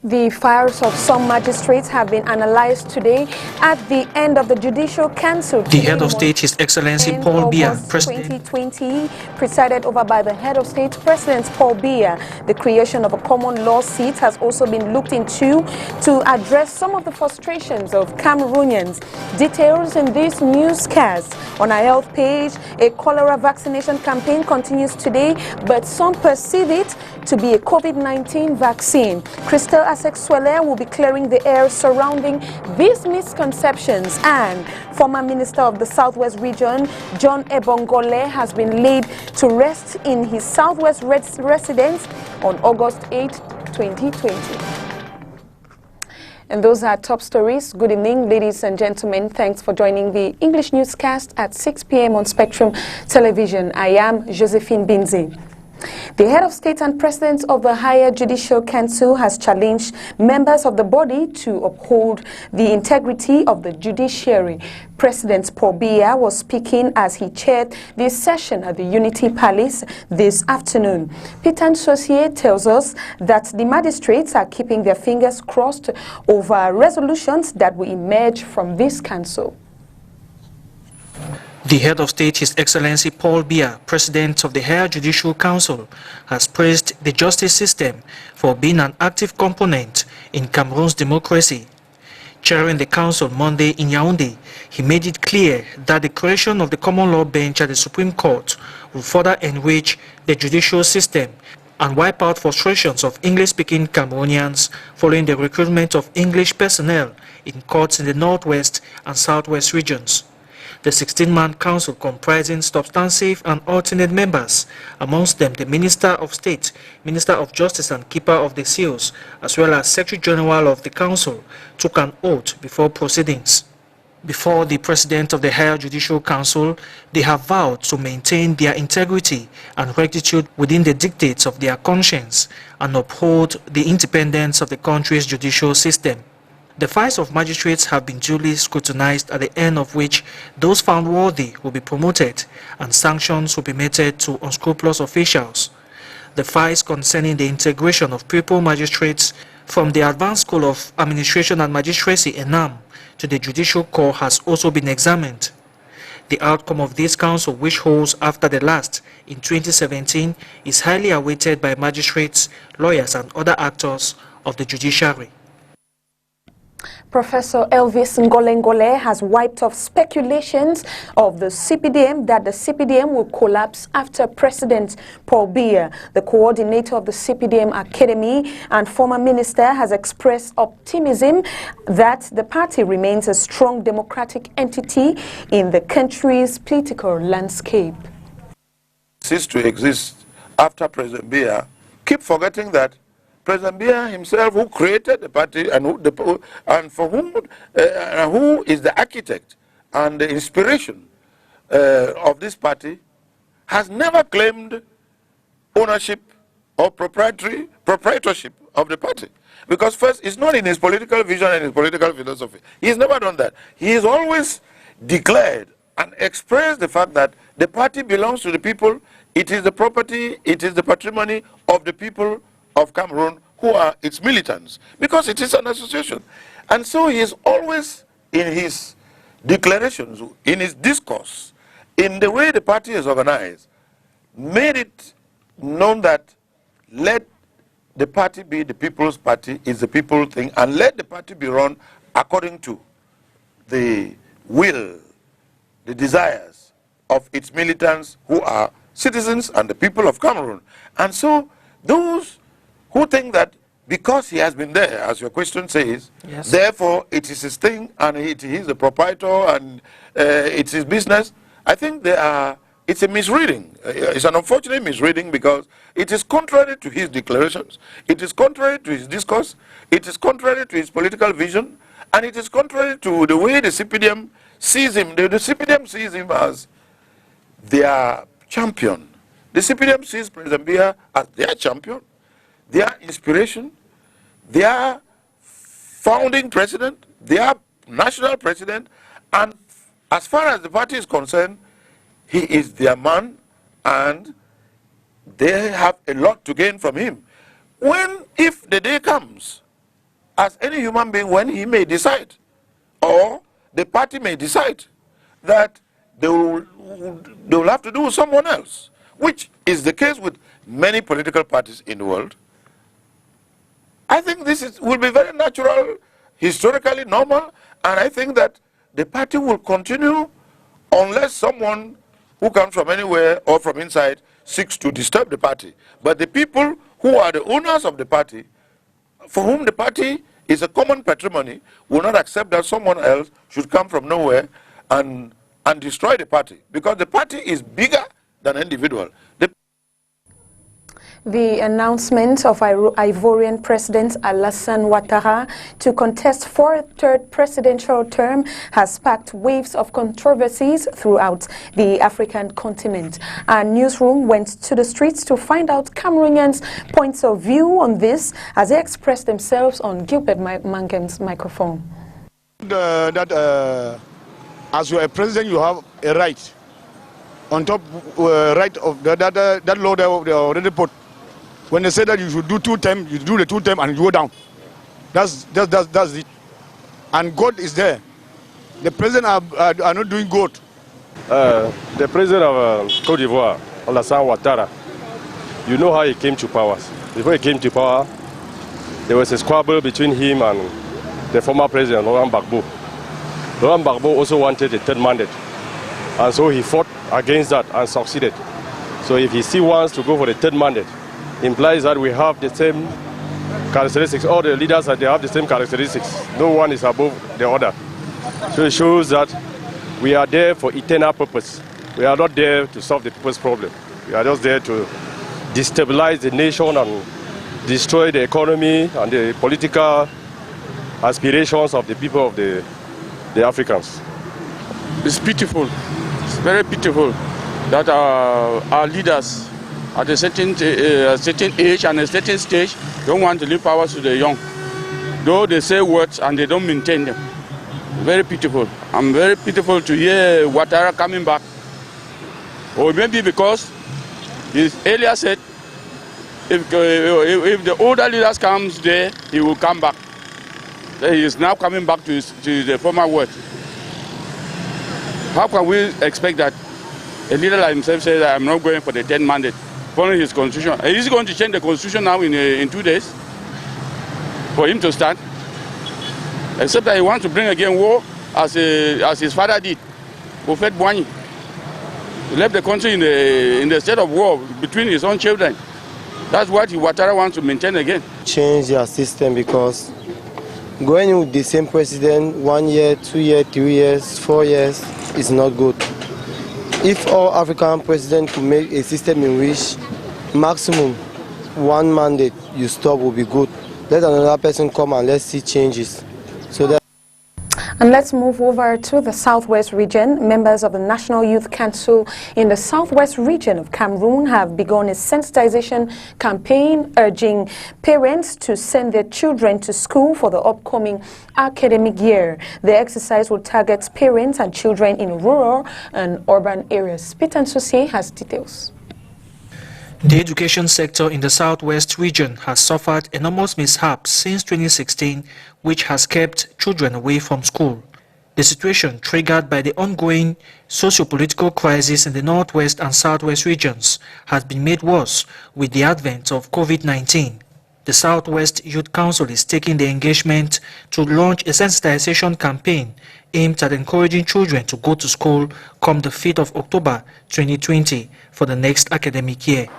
The files of some magistrates have been analyzed today at the end of the Judicial Council. The head of state, His Excellency Paul Biya, President 2020, presided over by the head of state, President Paul Biya. The creation of a common law seat has also been looked into to address some of the frustrations of Cameroonians. Details in this newscast. On our health page, a cholera vaccination campaign continues today, but some perceive it to be a COVID-19 vaccine. Crystal Asexuele will be clearing the air surrounding these misconceptions, and former Minister of the Southwest Region, John Ebongole, has been laid to rest in his Southwest residence on August 8, 2020. And those are top stories. Good evening, ladies and gentlemen. Thanks for joining the English newscast at 6 p.m. on Spectrum Television. I am Josephine Bindzi. The head of state and president of the Higher Judicial Council has challenged members of the body to uphold the integrity of the judiciary. President Paul Biya was speaking as he chaired this session at the Unity Palace this afternoon. Peter Nsosier tells us that the magistrates are keeping their fingers crossed over resolutions that will emerge from this council. The head of state, His Excellency Paul Biya, President of the Higher Judicial Council, has praised the justice system for being an active component in Cameroon's democracy. Chairing the council Monday in Yaoundé, he made it clear that the creation of the common law bench at the Supreme Court will further enrich the judicial system and wipe out frustrations of English-speaking Cameroonians following the recruitment of English personnel in courts in the Northwest and Southwest regions. The 16-man council, comprising substantive and alternate members, amongst them the Minister of State, Minister of Justice and Keeper of the Seals, as well as Secretary General of the Council, took an oath before proceedings. Before the President of the Higher Judicial Council, they have vowed to maintain their integrity and rectitude within the dictates of their conscience and uphold the independence of the country's judicial system. The files of magistrates have been duly scrutinized, at the end of which those found worthy will be promoted and sanctions will be meted to unscrupulous officials. The files concerning the integration of pupil magistrates from the Advanced School of Administration and Magistracy (ENAM) to the Judicial Corps has also been examined. The outcome of this council, which holds after the last in 2017, is highly awaited by magistrates, lawyers and other actors of the judiciary. Professor Elvis Golingole has wiped off speculations of the CPDM that the CPDM will collapse after President Paul Biya, the coordinator of the CPDM Academy and former minister, has expressed optimism that the party remains a strong democratic entity in the country's political landscape. Cease to exist after President Biya. Keep forgetting that President Biya himself, who created the party and who is the architect and the inspiration of this party, has never claimed ownership or proprietorship of the party. Because first, it's not in his political vision and his political philosophy. He's never done that. He has always declared and expressed the fact that the party belongs to the people. It is the property, it is the patrimony of the people of Cameroon, who are its militants, because it is an association. And so he is always, in his declarations, in his discourse, in the way the party is organized, made it known that let the party be the people's party, is the people thing, and let the party be run according to the will, the desires of its militants, who are citizens and the people of Cameroon. And so those who think that because he has been there, as your question says, yes, therefore it is his thing and he is the proprietor and it's his business, I think it's a misreading. It's an unfortunate misreading, because it is contrary to his declarations, it is contrary to his discourse, it is contrary to his political vision, and it is contrary to the way the CPDM sees him. The CPDM sees him as their champion. The CPDM sees President Biya as their champion, their inspiration, their founding president, their national president, and as far as the party is concerned, he is their man, and they have a lot to gain from him. If the day comes as any human being when he may decide, or the party may decide, that they will have to do with someone else, which is the case with many political parties in the world. I think this will be very natural, historically normal, and I think that the party will continue unless someone who comes from anywhere or from inside seeks to disturb the party. But the people who are the owners of the party, for whom the party is a common patrimony, will not accept that someone else should come from nowhere and destroy the party, because the party is bigger than an individual. The announcement of Ivorian President Alassane Ouattara to contest for a third presidential term has sparked waves of controversies throughout the African continent. Our newsroom went to the streets to find out Cameroonians' points of view on this as they expressed themselves on Gilbert Mangem's microphone. As you are a president, you have a right. On top right of that law they already put. When they say that you should do 2 terms, you do the 2 terms and you go down. That's it. And God is there. The president are not doing good. The president of Côte d'Ivoire, Alassane Ouattara, you know how he came to power. Before he came to power, there was a squabble between him and the former president, Laurent Gbagbo. Laurent Gbagbo also wanted a 3rd mandate. And so he fought against that and succeeded. So if he still wants to go for the 3rd mandate, implies that we have the same characteristics. All the leaders, they have the same characteristics. No one is above the other. So it shows that we are there for eternal purpose. We are not there to solve the people's problem. We are just there to destabilize the nation and destroy the economy and the political aspirations of the people of the Africans. It's pitiful. It's very pitiful that our leaders at a certain age and a certain stage don't want to leave power to the young. Though they say words and they don't maintain them. Very pitiful. I'm very pitiful to hear Ouattara coming back. Or maybe because he earlier said if the older leaders comes there, he will come back. He is now coming back to the former word. How can we expect that a leader like himself says that I'm not going for the 10th mandate? Following his constitution. Is he going to change the constitution now in 2 days for him to start? Except that he wants to bring again war as his father did. Prophet Bwani. He left the country in the state of war between his own children. That's what Ouattara wants to maintain again. Change their system, because going with the same president 1 year, 2 years, 3 years, 4 years is not good. If all African presidents could make a system in which maximum 1 mandate you stop will be good. Let another person come and let's see changes. And let's move over to the Southwest region. Members of the National Youth Council in the Southwest region of Cameroon have begun a sensitization campaign urging parents to send their children to school for the upcoming academic year. The exercise will target parents and children in rural and urban areas. Peter Nsusie has details. The education sector in the Southwest region has suffered enormous mishaps since 2016, which has kept children away from school. The situation, triggered by the ongoing socio-political crisis in the Northwest and Southwest regions, has been made worse with the advent of COVID-19. The Southwest Youth Council is taking the engagement to launch a sensitization campaign aimed at encouraging children to go to school come the 5th of October 2020 for the next academic year.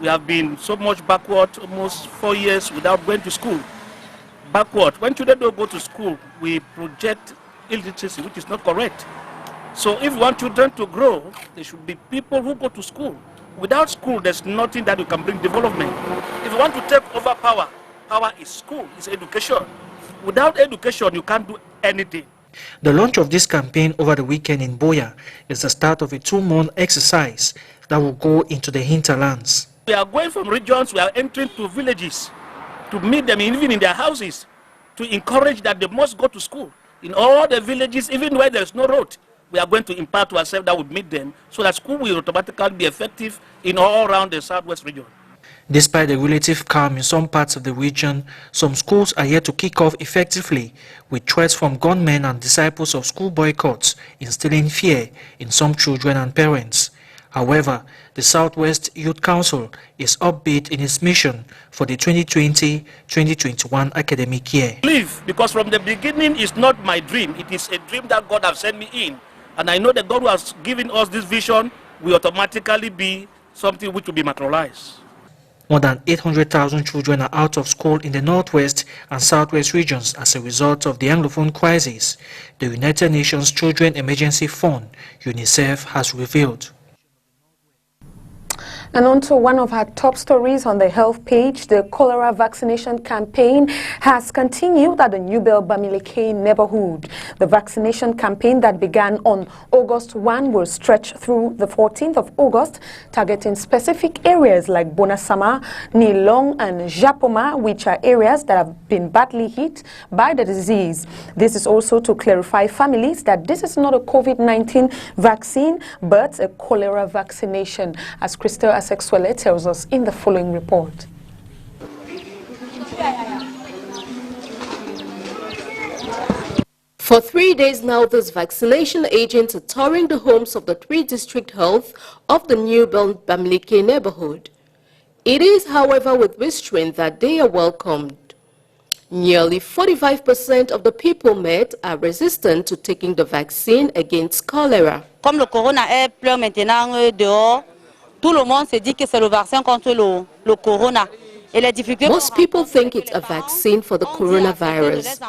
We have been so much backward, almost 4 years without going to school. Backward. When children don't go to school, we project illiteracy, which is not correct. So if you want children to grow, there should be people who go to school. Without school, there's nothing that you can bring development. If you want to take over power, power is school, it's education. Without education, you can't do anything. The launch of this campaign over the weekend in Biya is the start of a 2-month exercise that will go into the hinterlands. We are going from regions, we are entering to villages to meet them even in their houses, to encourage that they must go to school. In all the villages, even where there's no road, we are going to impart to ourselves that would meet them so that school will automatically be effective in all around the Southwest region. Despite the relative calm in some parts of the region, some schools are yet to kick off effectively, with threats from gunmen and disciples of school boycotts instilling fear in some children and parents. However, the Southwest Youth Council is upbeat in its mission for the 2020-2021 academic year. Believe, because from the beginning it's not my dream, it is a dream that God has sent me in. And I know that God who has given us this vision will automatically be something which will be materialized. More than 800,000 children are out of school in the Northwest and Southwest regions as a result of the Anglophone crisis, the United Nations Children Emergency Fund, UNICEF, has revealed. And on to one of our top stories on the health page, the cholera vaccination campaign has continued at the New Bell Bamileke neighborhood. The vaccination campaign that began on August 1 will stretch through the 14th of August, targeting specific areas like Bonasama, Nilong and Japoma, which are areas that have been badly hit by the disease. This is also to clarify families that this is not a COVID-19 vaccine, but a cholera vaccination, as Crystal Asexuele tells us in the following report. For 3 days now, these vaccination agents are touring the homes of the 3 district health of the New Bell Bamileke neighborhood. It is, however, with restraint that they are welcomed. Nearly 45% of the people met are resistant to taking the vaccine against cholera. Comme le corona est plein maintenant dehors, tout le monde se dit que c'est le vaccin contre le corona. Most people think it's a vaccine for the coronavirus.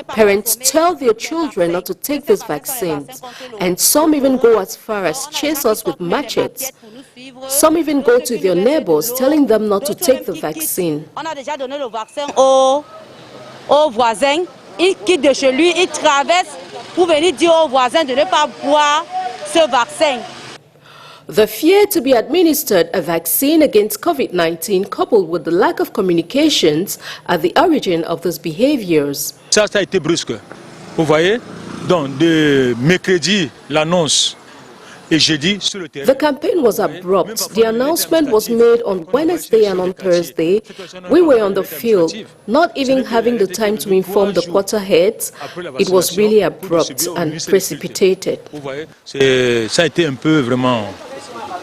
Parents tell their children not to take these vaccines, and some even go as far as chase us with machetes. Some even go to their neighbors telling them not to take the vaccine. On a déjà donné le vaccin aux voisins. Il quitte de chez lui, il traverse pour venir dire aux voisins de ne pas boire ce vaccin. The fear to be administered a vaccine against COVID-19 coupled with the lack of communications are the origin of these behaviors. Ça a été brusque. Vous voyez? Donc, de mercredi, l'annonce. The campaign was abrupt. The announcement was made on Wednesday and on Thursday. We were on the field, not even having the time to inform the quarter heads. It was really abrupt and precipitated. Ça a été un peu vraiment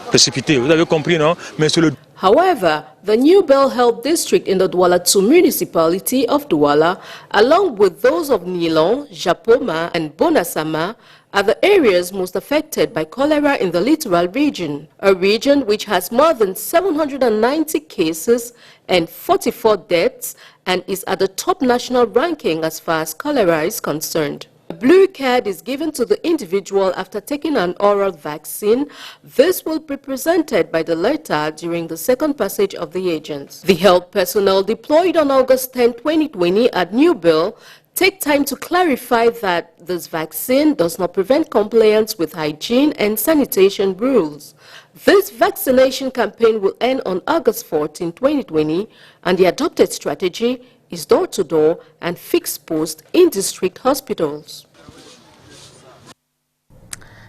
précipité. Vous avez compris, non? Mais sur le However, the New Bell Health District in the Douala 2 municipality of Douala, along with those of Nilong, Japoma and Bonasama, are the areas most affected by cholera in the littoral region, a region which has more than 790 cases and 44 deaths and is at the top national ranking as far as cholera is concerned. A blue card is given to the individual after taking an oral vaccine. This will be presented by the letter during the second passage of the agents. The health personnel deployed on August 10, 2020 at New Bell take time to clarify that this vaccine does not prevent compliance with hygiene and sanitation rules. This vaccination campaign will end on August 14, 2020, and the adopted strategy is door-to-door and fixed post in district hospitals.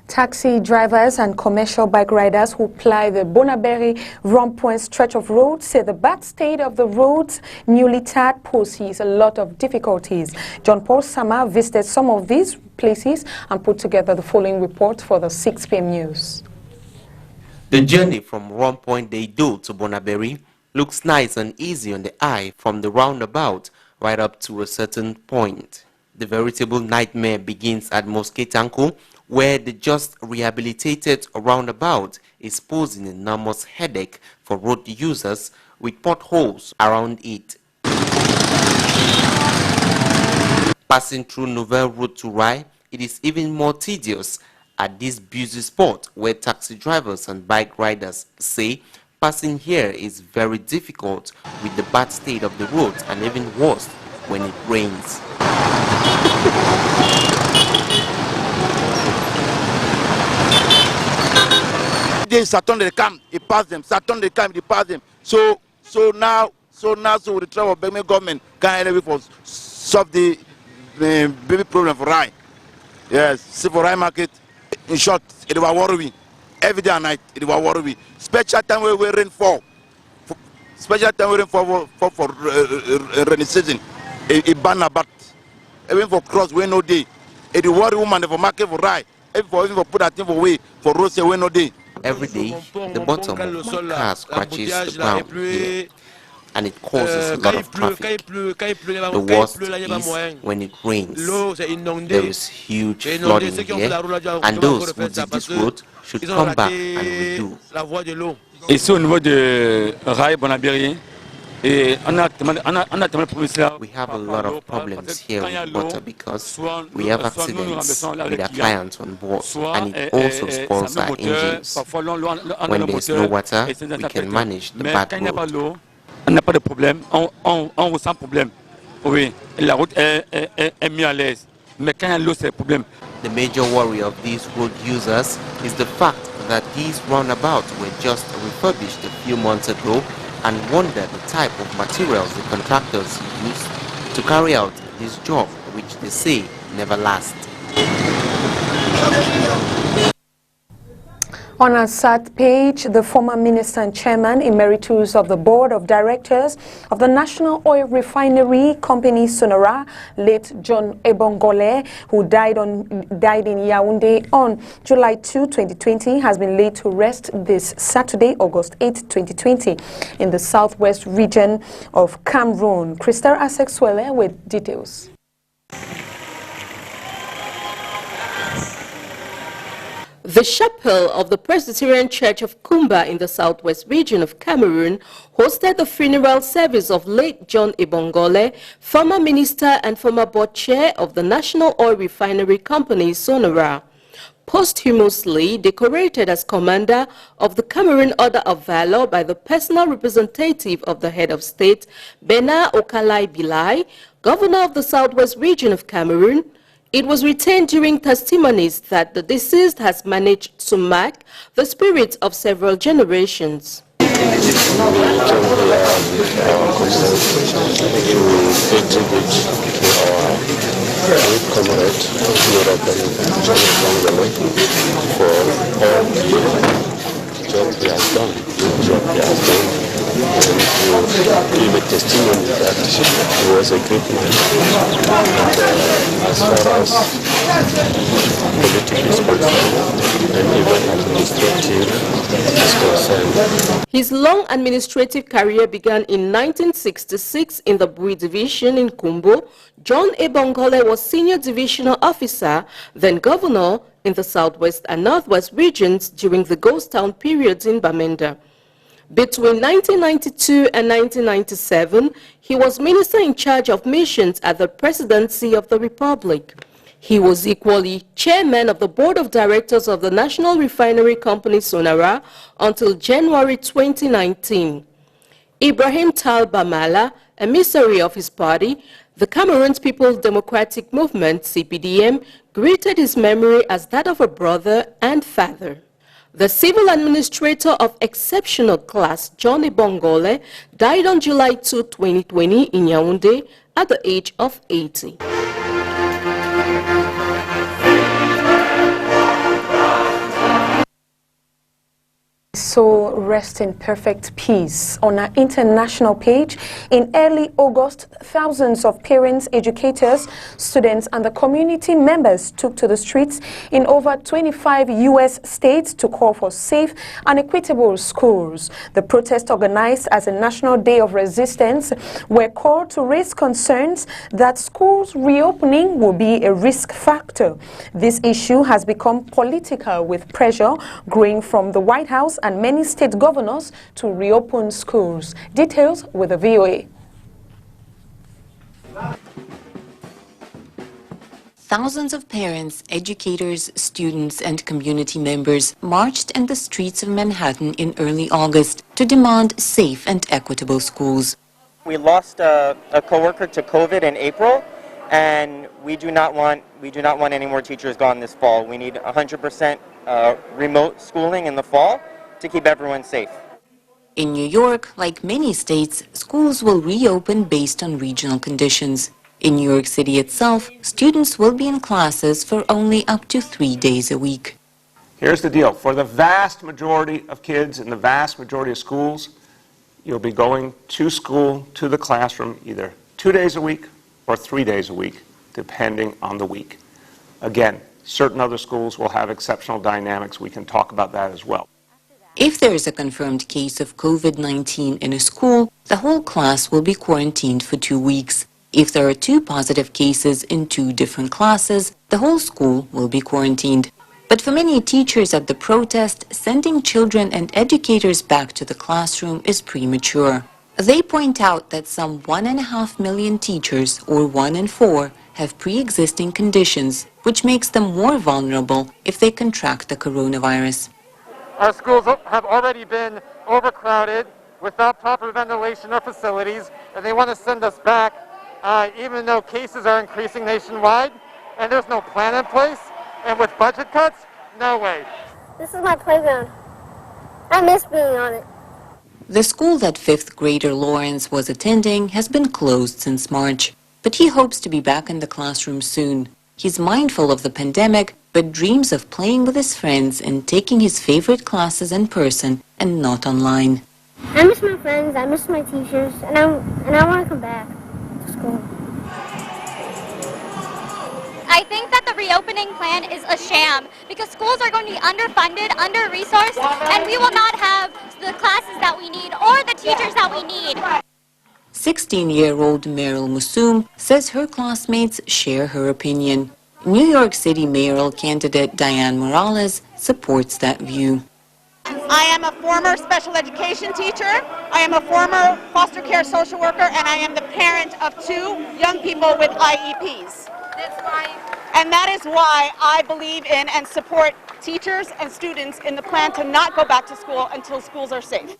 Taxi drivers and commercial bike riders who ply the Bonaberry-Rond-Point stretch of road say the bad state of the roads newly tarred poses a lot of difficulties. John Paul Sama visited some of these places and put together the following report for the 6 p.m. news. The journey from Rond-Point Deido to Bonaberry looks nice and easy on the eye from the roundabout right up to a certain point. The veritable nightmare begins at Mosquetanko, where the just rehabilitated roundabout is posing an enormous headache for road users with potholes around it. Passing through Nouvelle Route to Rai, it is even more tedious at this busy spot where taxi drivers and bike riders say passing here is very difficult with the bad state of the roads and even worse when it rains. They Saturn they come, he pass them. Saturn they come, he pass them. So now with the trouble, the government can help for solve the baby problem for Rai. Yes, see for Rai market. In short, it was worrying. Every day and night, it was worrying. Special time where we rain fall. special time waiting for rainy season. It ban about. Even for cross, we no day. It the worry woman for market for rye. Even for put that thing for way for road, say we no day. Every day, the bottom of my car scratches the ground here, and it causes a lot of traffic. The worst is when it rains. There is huge flooding here, and those who did this road should come back and redo. Ici au niveau de Rail Bonabéry, et on a we have a lot of problems here with water because we have accidents with our clients on board, and it also spoils our engines. When there's no water, we can manage the bad road. On n'a pas de problème, on ressent problème. Oui, la route est mieux à l'aise. Mais quand il y a l'eau, c'est le problème. The major worry of these road users is the fact that these roundabouts were just refurbished a few months ago, and wonder the type of materials the contractors use to carry out this job, which they say never lasts. On our SAT page, the former minister and chairman emeritus of the board of directors of the National Oil Refinery Company Sonora, late John Ebongole, who died in Yaoundé on July 2, 2020, has been laid to rest this Saturday, August 8, 2020, in the southwest region of Cameroon. Crystal Asexwele with details. The chapel of the Presbyterian Church of Kumba in the southwest region of Cameroon hosted the funeral service of late John Ebongole, former minister and former board chair of the National Oil Refinery Company Sonora. Posthumously decorated as commander of the Cameroon Order of Valor by the personal representative of the head of state, Bena Okalai Bilai, governor of the southwest region of Cameroon, it was retained during testimonies that the deceased has managed to mark the spirits of several generations. Job he has done, and to give a testimony that he was a great man. And as far as politics is concerned, and even administrative is concerned. His long administrative career began in 1966 in the Bui division in Kumbo. John Ebongole was senior divisional officer, then governor in the southwest and northwest regions during the ghost town periods in Bamenda. Between 1992 and 1997, he was minister in charge of missions at the Presidency of the Republic. He was equally chairman of the board of directors of the National Refinery Company Sonora until January 2019. Ibrahim Tal Bamala, emissary of his party, the Cameroon's People's Democratic Movement, CPDM, greeted his memory as that of a brother and father. The civil administrator of exceptional class, John Ebongole, died on July 2, 2020 in Yaoundé at the age of 80. So rest in perfect peace. On our international page, in early August, thousands of parents, educators, students, and the community members took to the streets in over 25 U.S. states to call for safe and equitable schools. The protest, organized as a National Day of Resistance, were called to raise concerns that schools reopening will be a risk factor. This issue has become political, with pressure growing from the White House and many state governors to reopen schools. Details with the VOA. Thousands of parents, educators, students, and community members marched in the streets of Manhattan in early August to demand safe and equitable schools. We lost a coworker to COVID in April, and we do not want any more teachers gone this fall. We need 100% remote schooling in the fall to keep everyone safe. In New York, like many states, schools will reopen based on regional conditions. In New York City itself, students will be in classes for only up to 3 days a week. Here's the deal. For the vast majority of kids in the vast majority of schools, you'll be going to school, to the classroom, either 2 days a week or 3 days a week, depending on the week. Again, certain other schools will have exceptional dynamics. We can talk about that as well. If there is a confirmed case of COVID-19 in a school, the whole class will be quarantined for 2 weeks. If there are 2 positive cases in 2 different classes, the whole school will be quarantined. But for many teachers at the protest, sending children and educators back to the classroom is premature. They point out that some 1.5 million teachers, or 1 in 4, have pre-existing conditions, which makes them more vulnerable if they contract the coronavirus. Our schools have already been overcrowded without proper ventilation or facilities, and they want to send us back even though cases are increasing nationwide, and there's no plan in place, and with budget cuts, no way. This is my playground. I miss being on it. The school that 5th grader Lawrence was attending has been closed since March, but he hopes to be back in the classroom soon. He's mindful of the pandemic, but dreams of playing with his friends and taking his favorite classes in person and not online. I miss my friends, I miss my teachers, and I want to come back to school. I think that the reopening plan is a sham because schools are going to be underfunded, under-resourced, and we will not have the classes that we need or the teachers that we need. 16-year-old Meryl Musum says her classmates share her opinion. New York City mayoral candidate Diane Morales supports that view. I am a former special education teacher, I am a former foster care social worker, and I am the parent of 2 young people with IEPs. And that is why I believe in and support teachers and students in the plan to not go back to school until schools are safe.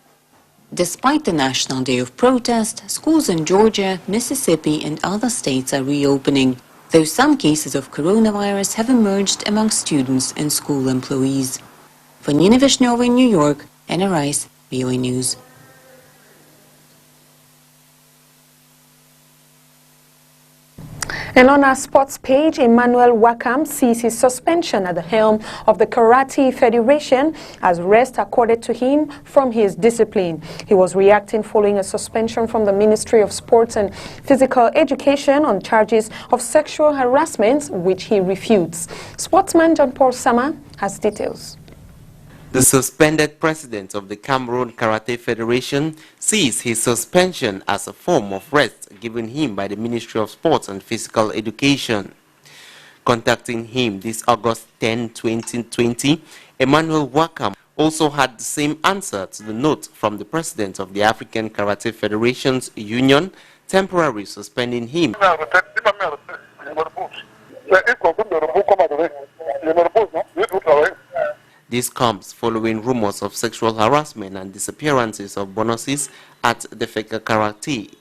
Despite the National Day of Protest, schools in Georgia, Mississippi, and other states are reopening, though some cases of coronavirus have emerged among students and school employees. For Nina Vishnova in New York, Anna Rice, VOA News. And on our sports page, Emmanuel Wakam sees his suspension at the helm of the Karate Federation as rest accorded to him from his discipline. He was reacting following a suspension from the Ministry of Sports and Physical Education on charges of sexual harassment, which he refutes. Sportsman John Paul Sama has details. The suspended president of the Cameroon Karate Federation sees his suspension as a form of rest given him by the Ministry of Sports and Physical Education. Contacting him this August 10, 2020, Emmanuel Wakam also had the same answer to the note from the president of the African Karate Federations Union, temporarily suspending him. This comes following rumors of sexual harassment and disappearances of bonuses at the Feka Karate.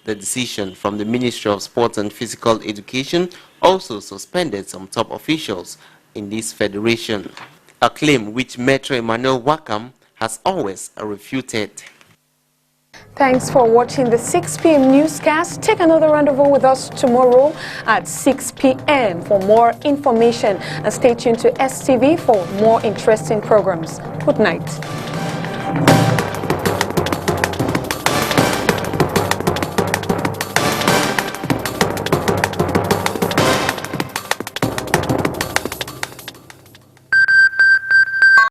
The decision from the Ministry of Sports and Physical Education also suspended some top officials in this federation, a claim which Metro Emmanuel Wakam has always refuted. Thanks for watching the 6 p.m. newscast. Take another rendezvous with us tomorrow at 6 p.m. for more information, and stay tuned to STV for more interesting programs. Good night.